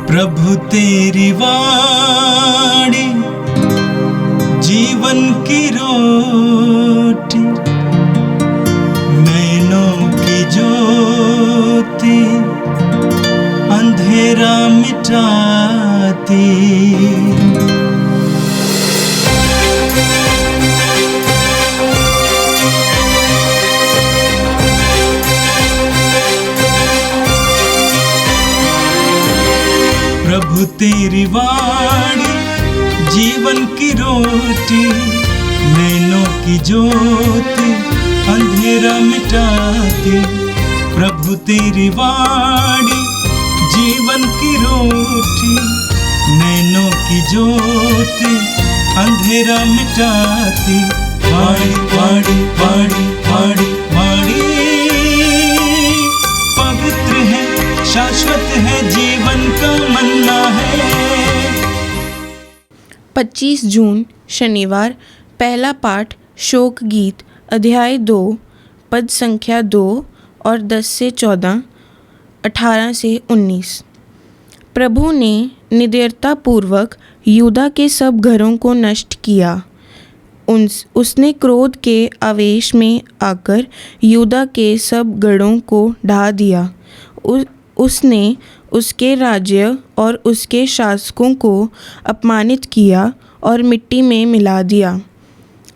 प्रभु तेरी वाणी जीवन की रोटी, नैनों की ज्योति अंधेरा मिटाती। प्रभु तेरी वाणी जीवन की रोटी, नैनों की ज्योति अंधेरा मिटाती। प्रभु तेरी वाणी जीवन की रोटी, नैनों की ज्योति अंधेरा मिटाती। वाणी वाणी वाणी वाणी वाणी पवित्र है, शाश्वत है, जीवन का मन्ना है। 25 जून शनिवार। पहला पाठ शोक गीत अध्याय 2 पद संख्या 2 और 10 से 14, 18 से 19। प्रभु ने निडरतापूर्वक यूदा के सब घरों को नष्ट किया। उसने क्रोध के आवेश में आकर यूदा के सब गढ़ों को ढा दिया। उसने उसके राज्य और उसके शासकों को अपमानित किया और मिट्टी में मिला दिया।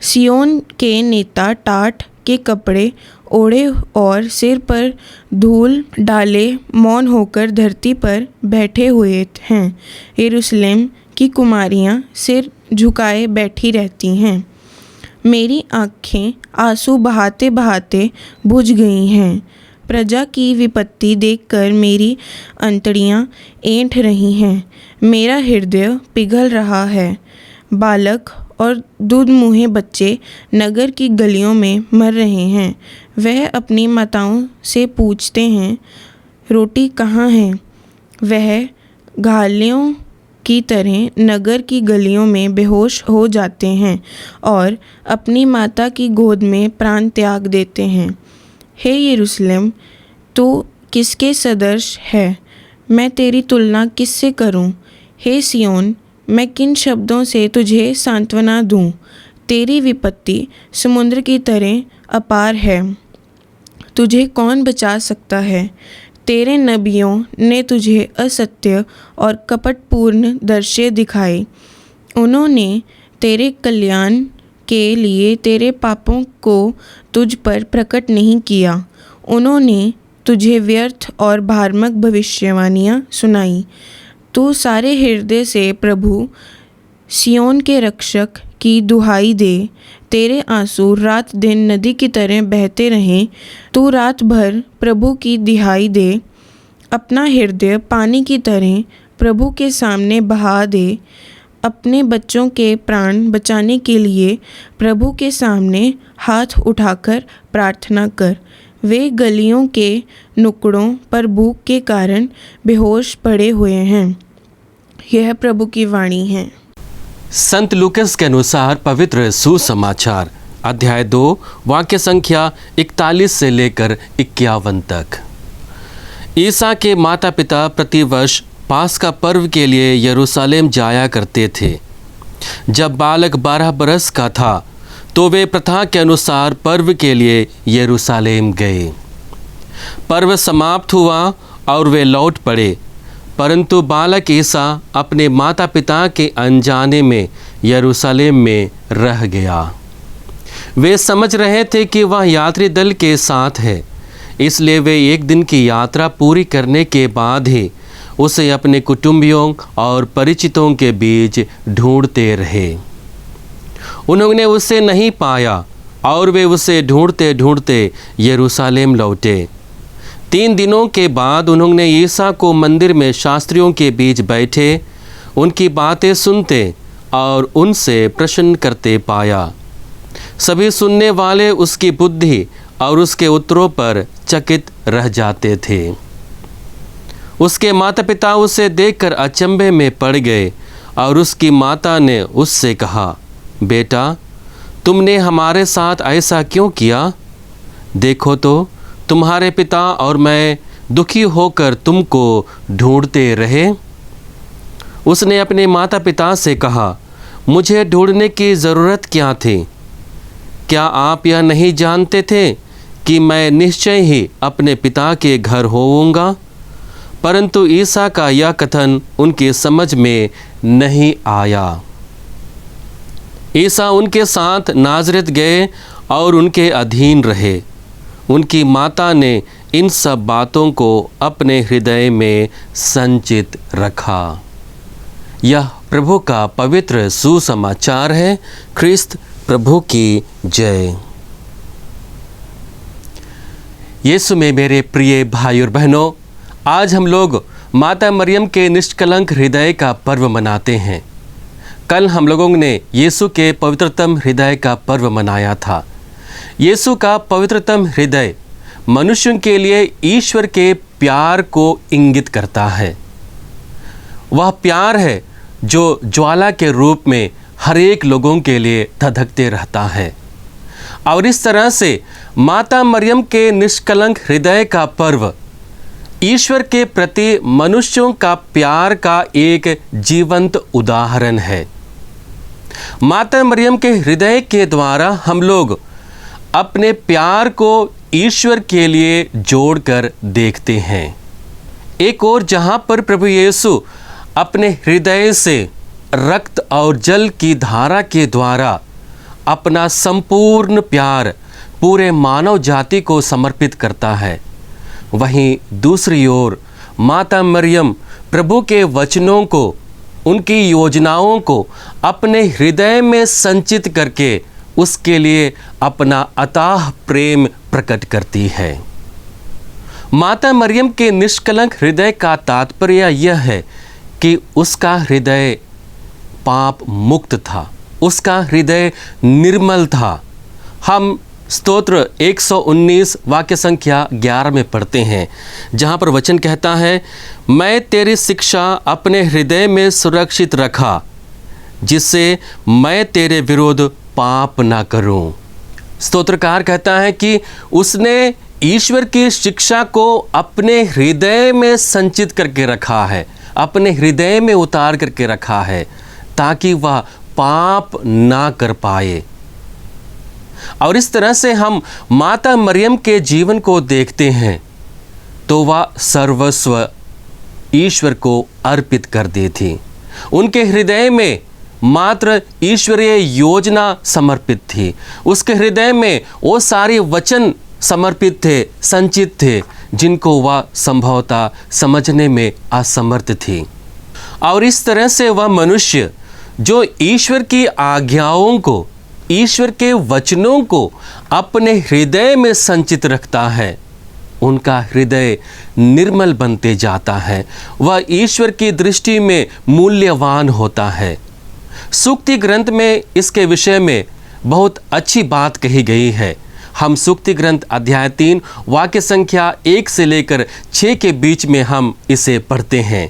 सियोन के नेता टाट के कपड़े ओढ़े और सिर पर धूल डाले मौन होकर धरती पर बैठे हुए हैं। यरूशलेम की कुमारियाँ सिर झुकाए बैठी रहती हैं। मेरी आँखें आंसू बहाते बहाते बुझ गई हैं। प्रजा की विपत्ति देखकर मेरी अंतड़ियाँ ऐंठ रही हैं। मेरा हृदय पिघल रहा है। बालक और दूध मुँहे बच्चे नगर की गलियों में मर रहे हैं। वह अपनी माताओं से पूछते हैं, रोटी कहाँ है? वह घायलों की तरह नगर की गलियों में बेहोश हो जाते हैं और अपनी माता की गोद में प्राण त्याग देते हैं। हे यरूशलेम, तू किसके सदृश है? मैं तेरी तुलना किससे करूं? हे सियोन, मैं किन शब्दों से तुझे सांत्वना दूं? तेरी विपत्ति समुद्र की तरह अपार है। तुझे कौन बचा सकता है? तेरे नबियों ने तुझे असत्य और कपटपूर्ण दृश्य दिखाए। उन्होंने तेरे कल्याण के लिए तेरे पापों को तुझ पर प्रकट नहीं किया। उन्होंने तुझे व्यर्थ और भ्रामक भविष्यवाणियाँ सुनाई। तू सारे हृदय से प्रभु सियोन के रक्षक की दुहाई दे। तेरे आंसू रात दिन नदी की तरह बहते रहें। तू रात भर प्रभु की दुहाई दे। अपना हृदय पानी की तरह प्रभु के सामने बहा दे। अपने बच्चों के प्राण बचाने के लिए प्रभु के सामने हाथ उठाकर प्रार्थना कर। वे गलियों के नुक्कड़ों पर भूख के कारण बेहोश पड़े हुए हैं। यह प्रभु की वाणी है। संत लूकास के अनुसार पवित्र सुसमाचार अध्याय 2 वाक्य संख्या 41 से लेकर 51 तक। ईसा के माता पिता प्रतिवर्ष पास्का पर्व के लिए यरूशलेम जाया करते थे। जब बालक 12 बरस का था तो वे प्रथा के अनुसार पर्व के लिए यरूशलेम गए। पर्व समाप्त हुआ और वे लौट पड़े, परंतु बालक ईसा अपने माता पिता के अनजाने में यरूशलेम में रह गया। वे समझ रहे थे कि वह यात्री दल के साथ है, इसलिए वे एक दिन की यात्रा पूरी करने के बाद ही उसे अपने कुटुंबियों और परिचितों के बीच ढूंढते रहे। उन्होंने उसे नहीं पाया और वे उसे ढूंढते ढूंढते यरूशलेम लौटे। 3 दिनों के बाद उन्होंने ईसा को मंदिर में शास्त्रियों के बीच बैठे उनकी बातें सुनते और उनसे प्रश्न करते पाया। सभी सुनने वाले उसकी बुद्धि और उसके उत्तरों पर चकित रह जाते थे। उसके माता पिता उसे देखकर अचंभे में पड़ गए और उसकी माता ने उससे कहा, बेटा, तुमने हमारे साथ ऐसा क्यों किया? देखो तो तुम्हारे पिता और मैं दुखी होकर तुमको ढूंढते रहे। उसने अपने माता पिता से कहा, मुझे ढूंढने की ज़रूरत क्या थी? क्या आप यह नहीं जानते थे कि मैं निश्चय ही अपने पिता के घर होऊंगा? परंतु ईसा का यह कथन उनकी समझ में नहीं आया। ईसा उनके साथ नाज़रेत गए और उनके अधीन रहे। उनकी माता ने इन सब बातों को अपने हृदय में संचित रखा। यह प्रभु का पवित्र सुसमाचार है। ख्रिस्त प्रभु की जय। यीशु में मेरे प्रिय भाई और बहनों, आज हम लोग माता मरियम के निष्कलंक हृदय का पर्व मनाते हैं। कल हम लोगों ने यीशु के पवित्रतम हृदय का पर्व मनाया था। यीशु का पवित्रतम हृदय मनुष्यों के लिए ईश्वर के प्यार को इंगित करता है। वह प्यार है जो ज्वाला के रूप में हर एक लोगों के लिए धधकते रहता है। और इस तरह से माता मरियम के निष्कलंक हृदय का पर्व ईश्वर के प्रति मनुष्यों का प्यार का एक जीवंत उदाहरण है। माता मरियम के हृदय के द्वारा हम लोग अपने प्यार को ईश्वर के लिए जोड़कर देखते हैं। एक और जहां पर प्रभु यीशु अपने हृदय से रक्त और जल की धारा के द्वारा अपना संपूर्ण प्यार पूरे मानव जाति को समर्पित करता है, वहीं दूसरी ओर माता मरियम प्रभु के वचनों को, उनकी योजनाओं को अपने हृदय में संचित करके उसके लिए अपना अथाह प्रेम प्रकट करती है। माता मरियम के निष्कलंक हृदय का तात्पर्य यह है कि उसका हृदय पाप मुक्त था, उसका हृदय निर्मल था। हम स्तोत्र 119 वाक्य संख्या 11 में पढ़ते हैं, जहाँ पर वचन कहता है, मैं तेरी शिक्षा अपने हृदय में सुरक्षित रखा, जिससे मैं तेरे विरुद्ध पाप ना करूं। स्तोत्रकार कहता है कि उसने ईश्वर की शिक्षा को अपने हृदय में संचित करके रखा है, अपने हृदय में उतार करके रखा है, ताकि वह पाप ना कर पाए। और इस तरह से हम माता मरियम के जीवन को देखते हैं तो वह सर्वस्व ईश्वर को अर्पित कर दी थी। उनके हृदय में मात्र ईश्वरीय योजना समर्पित थी। उसके हृदय में वो सारे वचन समर्पित थे, संचित थे, जिनको वह संभवतः समझने में असमर्थ थी। और इस तरह से वह मनुष्य जो ईश्वर की आज्ञाओं को, ईश्वर के वचनों को अपने हृदय में संचित रखता है, उनका हृदय निर्मल बनते जाता है। वह ईश्वर की दृष्टि में मूल्यवान होता है। सूक्ति ग्रंथ में इसके विषय में बहुत अच्छी बात कही गई है। हम सूक्ति ग्रंथ अध्याय 3 वाक्य संख्या 1 से लेकर 6 के बीच में हम इसे पढ़ते हैं।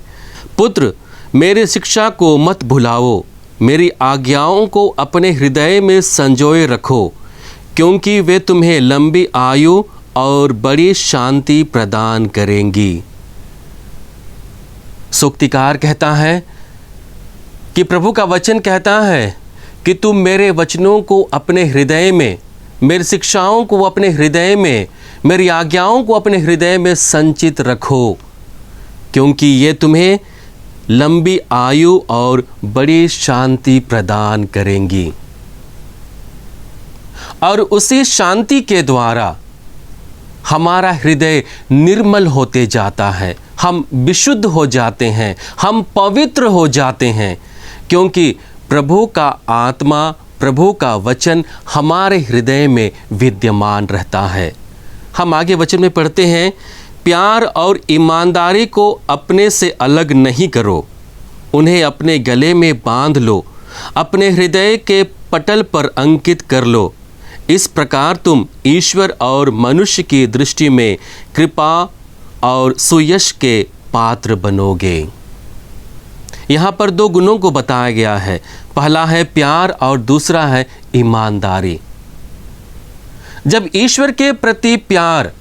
पुत्र, मेरी शिक्षा को मत भुलाओ, मेरी आज्ञाओं को अपने हृदय में संजोए रखो, क्योंकि वे तुम्हें लंबी आयु और बड़ी शांति प्रदान करेंगी। सूक्तिकार कहता है कि प्रभु का वचन कहता है कि तुम मेरे वचनों को अपने हृदय में, मेरी शिक्षाओं को अपने हृदय में, मेरी आज्ञाओं को अपने हृदय में संचित रखो, क्योंकि ये तुम्हें लंबी आयु और बड़ी शांति प्रदान करेंगी। और उसी शांति के द्वारा हमारा हृदय निर्मल होते जाता है, हम विशुद्ध हो जाते हैं, हम पवित्र हो जाते हैं, क्योंकि प्रभु का आत्मा, प्रभु का वचन हमारे हृदय में विद्यमान रहता है। हम आगे वचन में पढ़ते हैं, प्यार और ईमानदारी को अपने से अलग नहीं करो, उन्हें अपने गले में बांध लो, अपने हृदय के पटल पर अंकित कर लो। इस प्रकार तुम ईश्वर और मनुष्य की दृष्टि में कृपा और सुयश के पात्र बनोगे। यहाँ पर 2 गुणों को बताया गया है। पहला है प्यार और दूसरा है ईमानदारी। जब ईश्वर के प्रति प्यार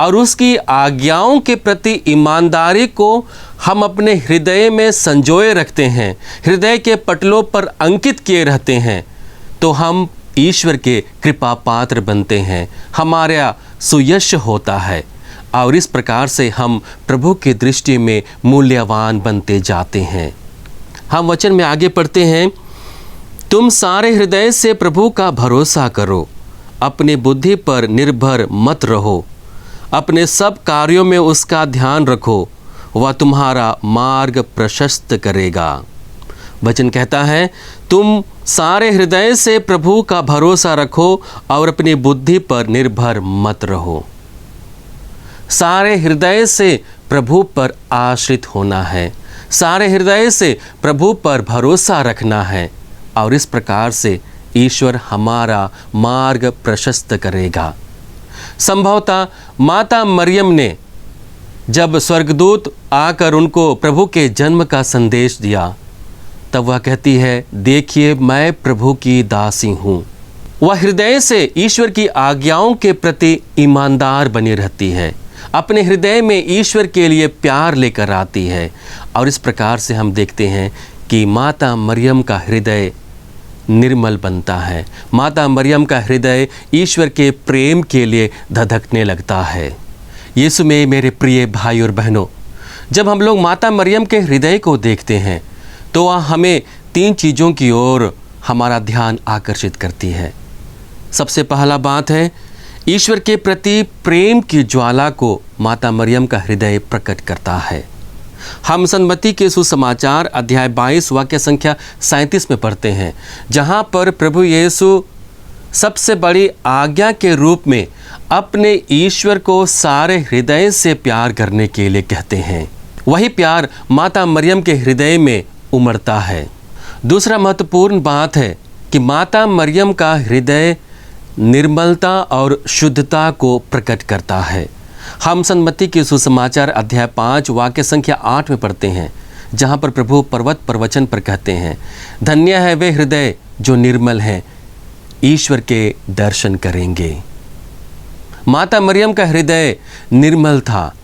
और उसकी आज्ञाओं के प्रति ईमानदारी को हम अपने हृदय में संजोए रखते हैं, हृदय के पटलों पर अंकित किए रहते हैं, तो हम ईश्वर के कृपा पात्र बनते हैं, हमारा सुयश होता है और इस प्रकार से हम प्रभु की दृष्टि में मूल्यवान बनते जाते हैं। हम वचन में आगे पढ़ते हैं, तुम सारे हृदय से प्रभु का भरोसा करो, अपनी बुद्धि पर निर्भर मत रहो, अपने सब कार्यों में उसका ध्यान रखो, वह तुम्हारा मार्ग प्रशस्त करेगा। वचन कहता है, तुम सारे हृदय से प्रभु का भरोसा रखो और अपनी बुद्धि पर निर्भर मत रहो। सारे हृदय से प्रभु पर आश्रित होना है, सारे हृदय से प्रभु पर भरोसा रखना है और इस प्रकार से ईश्वर हमारा मार्ग प्रशस्त करेगा। संभवतः माता मरियम ने जब स्वर्गदूत आकर उनको प्रभु के जन्म का संदेश दिया, तब वह कहती है, देखिए मैं प्रभु की दासी हूँ। वह हृदय से ईश्वर की आज्ञाओं के प्रति ईमानदार बनी रहती है, अपने हृदय में ईश्वर के लिए प्यार लेकर आती है और इस प्रकार से हम देखते हैं कि माता मरियम का हृदय निर्मल बनता है, माता मरियम का हृदय ईश्वर के प्रेम के लिए धधकने लगता है। यीशु में मेरे प्रिय भाई और बहनों, जब हम लोग माता मरियम के हृदय को देखते हैं तो वह हमें 3 चीज़ों की ओर हमारा ध्यान आकर्षित करती है। सबसे पहला बात है, ईश्वर के प्रति प्रेम की ज्वाला को माता मरियम का हृदय प्रकट करता है। हम सन्मति के सुसमाचार अध्याय 22 वाक्य संख्या 37 में पढ़ते हैं, जहाँ पर प्रभु यीशु सबसे बड़ी आज्ञा के रूप में अपने ईश्वर को सारे हृदय से प्यार करने के लिए कहते हैं। वही प्यार माता मरियम के हृदय में उमड़ता है। दूसरा महत्वपूर्ण बात है कि माता मरियम का हृदय निर्मलता और शुद्धता को प्रकट करता है। हम सन्मति के सुसमाचार अध्याय 5 वाक्य संख्या 8 में पढ़ते हैं, जहाँ पर प्रभु पर्वत पर वचन पर कहते हैं, धन्य है वे हृदय जो निर्मल हैं, ईश्वर के दर्शन करेंगे। माता मरियम का हृदय निर्मल था,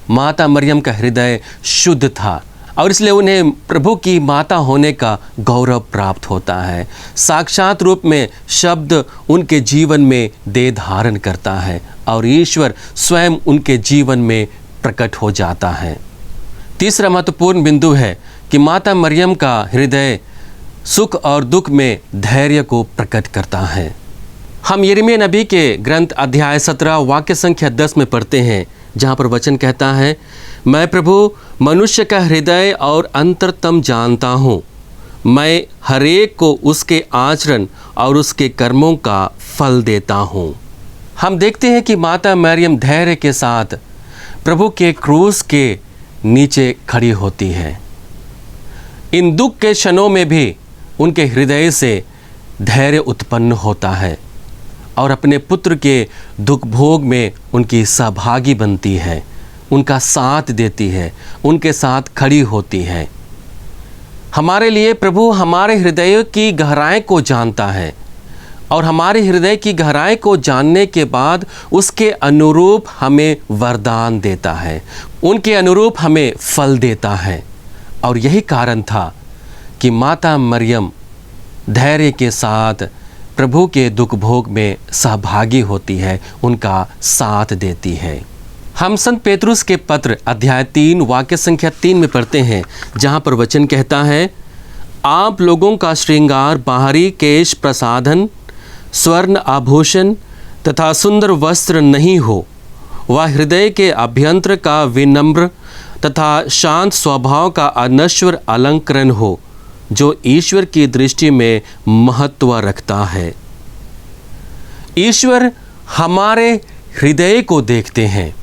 माता मरियम का हृदय शुद्ध था और इसलिए उन्हें प्रभु की माता होने का गौरव प्राप्त होता है। साक्षात रूप में शब्द उनके जीवन में देह धारण करता है और ईश्वर स्वयं उनके जीवन में प्रकट हो जाता है। तीसरा महत्वपूर्ण बिंदु है कि माता मरियम का हृदय सुख और दुख में धैर्य को प्रकट करता है। हम यिर्मयाह नबी के ग्रंथ अध्याय 17 वाक्य संख्या 10 में पढ़ते हैं, जहाँ पर वचन कहता है, मैं प्रभु मनुष्य का हृदय और अंतरतम जानता हूँ, मैं हरेक को उसके आचरण और उसके कर्मों का फल देता हूँ। हम देखते हैं कि माता मरियम धैर्य के साथ प्रभु के क्रूस के नीचे खड़ी होती है। इन दुख के क्षणों में भी उनके हृदय से धैर्य उत्पन्न होता है और अपने पुत्र के दुख भोग में उनकी सहभागी बनती है, उनका साथ देती है, उनके साथ खड़ी होती है। हमारे लिए प्रभु हमारे हृदय की गहराई को जानता है और हमारे हृदय की गहराई को जानने के बाद उसके अनुरूप हमें वरदान देता है, उनके अनुरूप हमें फल देता है। और यही कारण था कि माता मरियम धैर्य के साथ प्रभु के दुख भोग में सहभागी होती है, उनका साथ देती है। हम संत पेतरुस के पत्र अध्याय 3 वाक्य संख्या 3 में पढ़ते हैं, जहाँ पर वचन कहता है, आप लोगों का श्रृंगार बाहरी केश प्रसाधन, स्वर्ण आभूषण तथा सुंदर वस्त्र नहीं हो, वह हृदय के अभ्यंतर का विनम्र तथा शांत स्वभाव का अनश्वर अलंकरण हो, जो ईश्वर की दृष्टि में महत्व रखता है। ईश्वर हमारे हृदय को देखते हैं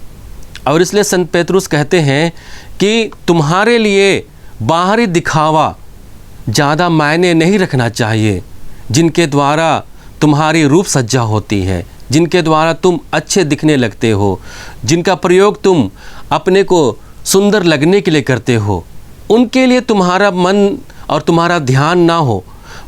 और इसलिए संत पेतरुस कहते हैं कि तुम्हारे लिए बाहरी दिखावा ज़्यादा मायने नहीं रखना चाहिए, जिनके द्वारा तुम्हारी रूप सज्जा होती है, जिनके द्वारा तुम अच्छे दिखने लगते हो, जिनका प्रयोग तुम अपने को सुंदर लगने के लिए करते हो, उनके लिए तुम्हारा मन और तुम्हारा ध्यान ना हो,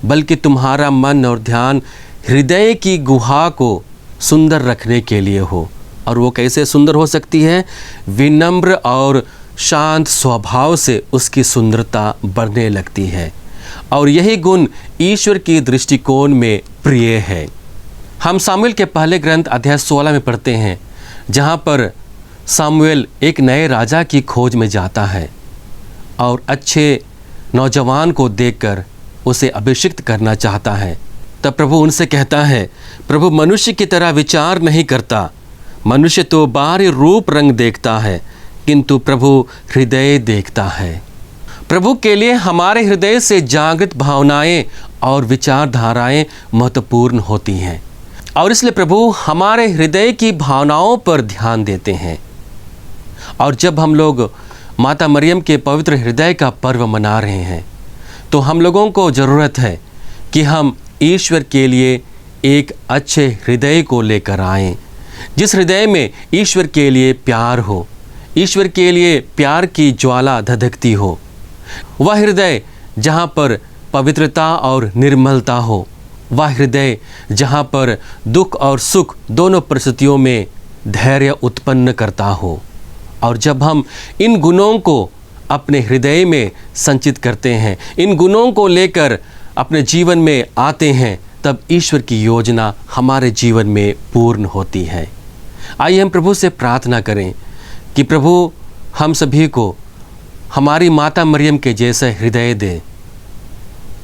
बल्कि तुम्हारा मन और ध्यान हृदय की गुहा को सुंदर रखने के लिए हो और वो कैसे सुंदर हो सकती है? विनम्र और शांत स्वभाव से उसकी सुंदरता बढ़ने लगती है, और यही गुण ईश्वर की दृष्टिकोण में प्रिय है। हम सामुएल के पहले ग्रंथ अध्याय 16 में पढ़ते हैं, जहाँ पर सामुएल एक नए राजा की खोज में जाता है और अच्छे नौजवान को देखकर उसे अभिषिक्त करना चाहता है। तब प्रभु उनसे कहता है, प्रभु मनुष्य की तरह विचार नहीं करता, मनुष्य तो बाहरी रूप रंग देखता है, किंतु प्रभु हृदय देखता है। प्रभु के लिए हमारे हृदय से जागृत भावनाएं और विचारधाराएं महत्वपूर्ण होती हैं, और इसलिए प्रभु हमारे हृदय की भावनाओं पर ध्यान देते हैं। और जब हम लोग माता मरियम के पवित्र हृदय का पर्व मना रहे हैं, तो हम लोगों को ज़रूरत है कि हम ईश्वर के लिए एक अच्छे हृदय को लेकर आएं, जिस हृदय में ईश्वर के लिए प्यार हो, ईश्वर के लिए प्यार की ज्वाला धधकती हो। वह हृदय जहाँ पर पवित्रता और निर्मलता हो, वह हृदय जहाँ पर दुख और सुख दोनों परिस्थितियों में धैर्य उत्पन्न करता हो। और जब हम इन गुणों को अपने हृदय में संचित करते हैं, इन गुणों को लेकर अपने जीवन में आते हैं, तब ईश्वर की योजना हमारे जीवन में पूर्ण होती है। आइए हम प्रभु से प्रार्थना करें कि प्रभु हम सभी को हमारी माता मरियम के जैसा हृदय दे,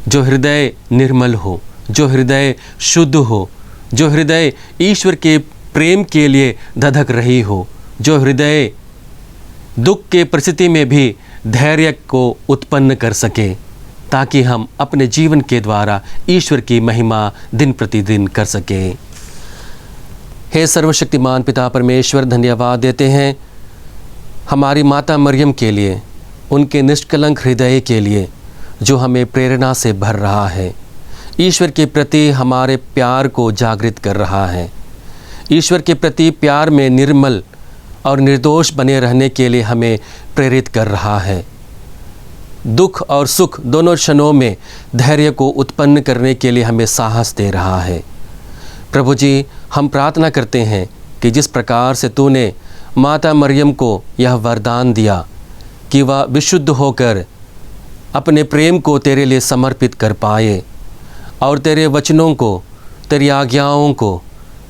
जो हृदय निर्मल हो, जो हृदय शुद्ध हो, जो हृदय ईश्वर के प्रेम के लिए धधक रही हो, जो हृदय दुख के परिस्थिति में भी धैर्य को उत्पन्न कर सके, ताकि हम अपने जीवन के द्वारा ईश्वर की महिमा दिन प्रतिदिन कर सकें। हे सर्वशक्तिमान पिता परमेश्वर, धन्यवाद देते हैं हमारी माता मरियम के लिए, उनके निष्कलंक हृदय के लिए, जो हमें प्रेरणा से भर रहा है, ईश्वर के प्रति हमारे प्यार को जागृत कर रहा है, ईश्वर के प्रति प्यार में निर्मल और निर्दोष बने रहने के लिए हमें प्रेरित कर रहा है। दुख और सुख दोनों क्षणों में धैर्य को उत्पन्न करने के लिए हमें साहस दे रहा है। प्रभु जी, हम प्रार्थना करते हैं कि जिस प्रकार से तूने माता मरियम को यह वरदान दिया कि वह विशुद्ध होकर अपने प्रेम को तेरे लिए समर्पित कर पाए, और तेरे वचनों को, तेरी आज्ञाओं को,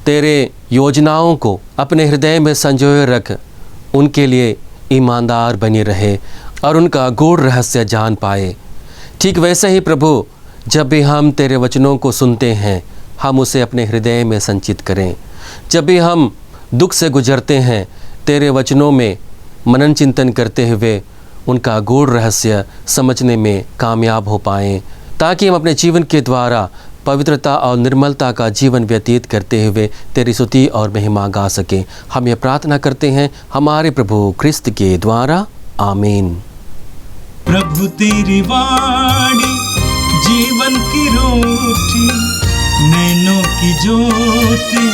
तेरे योजनाओं को अपने हृदय में संजोए रख, उनके लिए ईमानदार बनी रहे और उनका गूढ़ रहस्य जान पाए। ठीक वैसे ही प्रभु, जब भी हम तेरे वचनों को सुनते हैं, हम उसे अपने हृदय में संचित करें। जब भी हम दुख से गुजरते हैं, तेरे वचनों में मनन चिंतन करते हुए उनका गूढ़ रहस्य समझने में कामयाब हो पाएँ, ताकि हम अपने जीवन के द्वारा पवित्रता और निर्मलता का जीवन व्यतीत करते हुए तेरी स्तुति और महिमा गा सकें। हम ये प्रार्थना करते हैं हमारे प्रभु ख्रिस्त के द्वारा, आमीन। प्रभु तेरी वाणी जीवन की रोटी, नैनों की ज्योति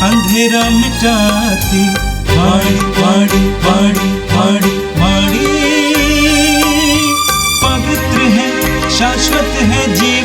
अंधेरा मिटाती, वाणी वाणी वाणी वाणी वाणी, पवित्र है, शाश्वत है जी